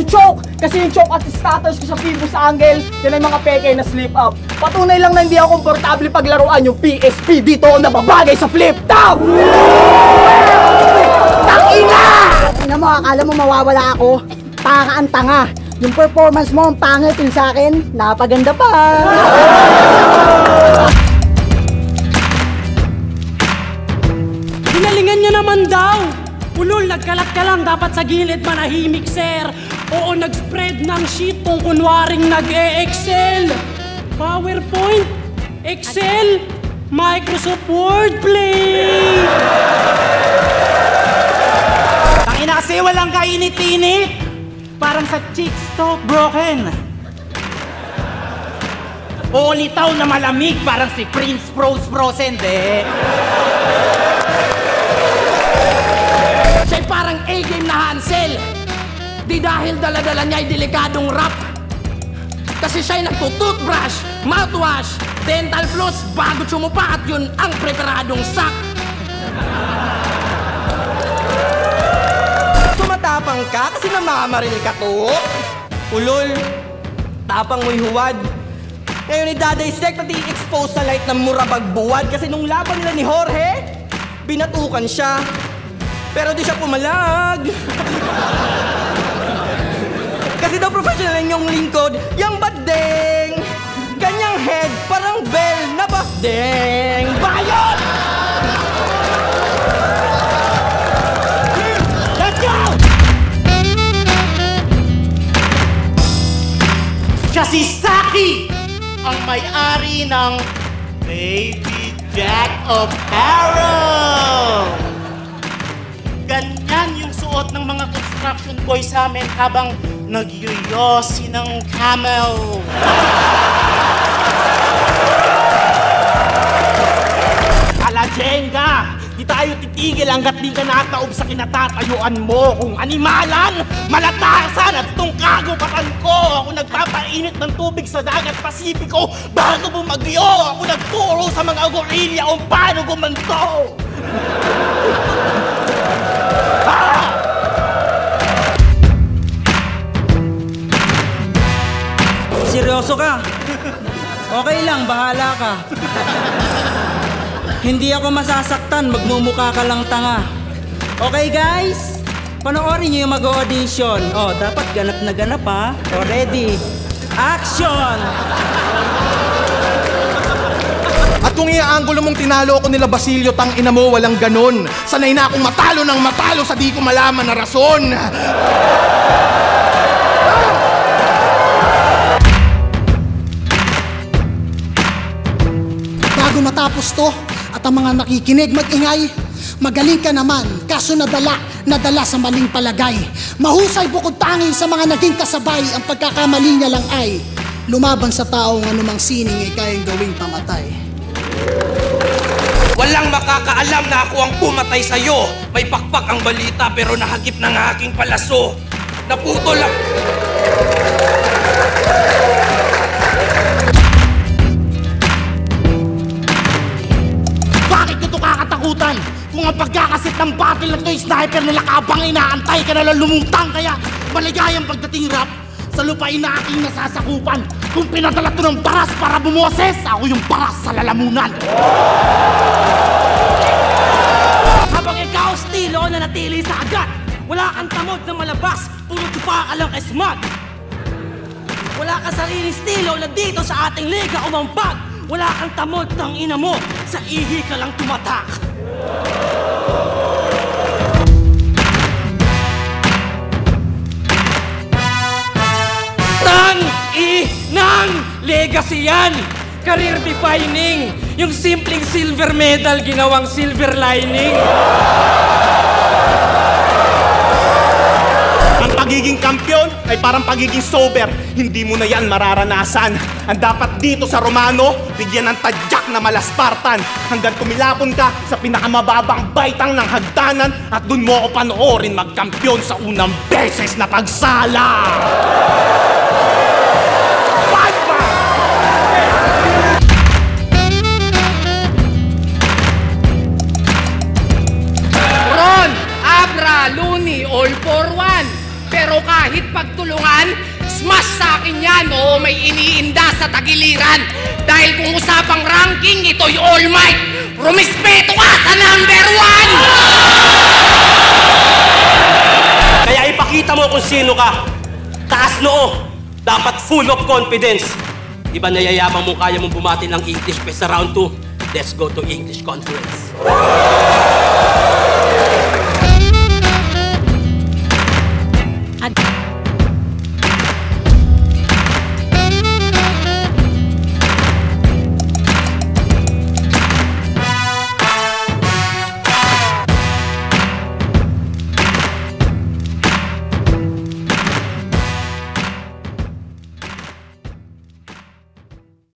nag-choke. Kasi yung choke at stutters ko sa Phoebus Angle, yan ay mga peke na slip up. Patunay lang na hindi ako komportable paglaruan yung PSP. Dito ako nababagay sa flip top! Tangina! Tingnan mo, akala mo mawawala ako. Tanga ang tanga. Yung performance mo ang pangit yung sa akin, napaganda pa. Ginalingan niya naman daw. Ulol, nagkalat ka lang, dapat sa gilid manahimik, sir. Oo, nag-spread ng sheet kung kunwaring nag-e-excel. PowerPoint, Excel, Microsoft Word, play! Tangina kasi walang kainit-init. Parang sa chicks to, broken. Oo, litaw na malamig, parang si Prince Prose Frozen, de. Siya'y parang A-game na Hansel. Di dahil dala-dala niya'y delikadong rap. Kasi siya'y nagtutoothbrush, mouthwash, dental floss bago sumupa at yun ang preparadong sak. Tumatapang ka kasi namamaril ka to. Ulol, tapang mo'y huwad. Ngayon i-dissect at i-expose sa light ng murabag buwad. Kasi nung laban nila ni Jorge, binatukan siya. Pero di siya pumalag. Kasi daw professional yung lingkod, yung badeng. Ganyang head, parang bell na badeng. Bayot! Let's go! Siya si Saki, ang may-ari ng Baby Jack Apparel. Ganyan yung suot ng mga construction boys sa amin habang nagyuyosi ng camel. Ala, Jenga! Di tayo titigil hanggat di ka nataob sa kinatatayuan mo. Kung animalan, malatasan at itong kagupatan ko. Ako nagpapainit ng tubig sa dagat Pasipiko bago bumagyo. Ako nagturo sa mga gorilla kung paano gumanto. Seryoso ka? Okay lang, bahala ka. Hindi ako masasaktan, magmumukha ka lang tanga. Okay guys? Panoorin niyo yung mag-audition. Oh, dapat ganap na ganap ha. O, ready? Action! At kung iaanggulo mong tinalo ako nila Basilio, tang ina mo, walang ganon. Sanay na akong matalo ng matalo sa di ko malaman na rason. Bago matapos to, at ang mga nakikinig mag-ingay, magaling ka naman, kaso nadala sa maling palagay. Mahusay bukod tangi sa mga naging kasabay, ang pagkakamali niya lang ay lumaban sa taong anumang sining ay kayang gawing pamatay. Walang makakaalam na ako ang pumatay sa'yo. May pakpak ang balita pero nahagip ng aking palaso. Naputol lang. Bakit nyo ito kakatakutan? Kung ang pagkakasit ng battle na ito ay sniper na lakabang inaantay ka na lang lumutang. Kaya maligayang pagdating rap sa lupain na aking nasasakupan. Kung pinadala ito ng baras para bumoses, ako yung baras sa lalamunan. Habang ikaw, estilo na natili sa agat. Wala kang tamod na malabas, puro tupa ka lang esmag. Wala kang sariling estilo na dito sa ating liga umambag. Wala kang tamod ng ina mo, sa ihi ka lang tumatak. Tang-i-nang legacy yan! Career defining! Yung simpleng silver medal ginawang silver lining. Ang pagiging kampyon ay parang pagiging sober. Hindi mo na yan mararanasan. Ang dapat dito sa Romano, bigyan ng tadyak na malaspartan. Hanggang tumilapon ka sa pinakamababang baitang ng hagdanan at dun mo ako panoorin magkampyon sa unang beses na pagsala. Luni, all for one. Pero kahit kahit pagtulungan, smash sa akin yan o may iniinda sa tagiliran. Dahil kung usapang ranking, ito'y all might. Rumispeto ka sa number 1! Kaya ipakita mo kung sino ka. Taas noo. Dapat full of confidence. Di ba nayayabang mo kaya mong bumati ng English pa sa round 2? Let's go to English conference.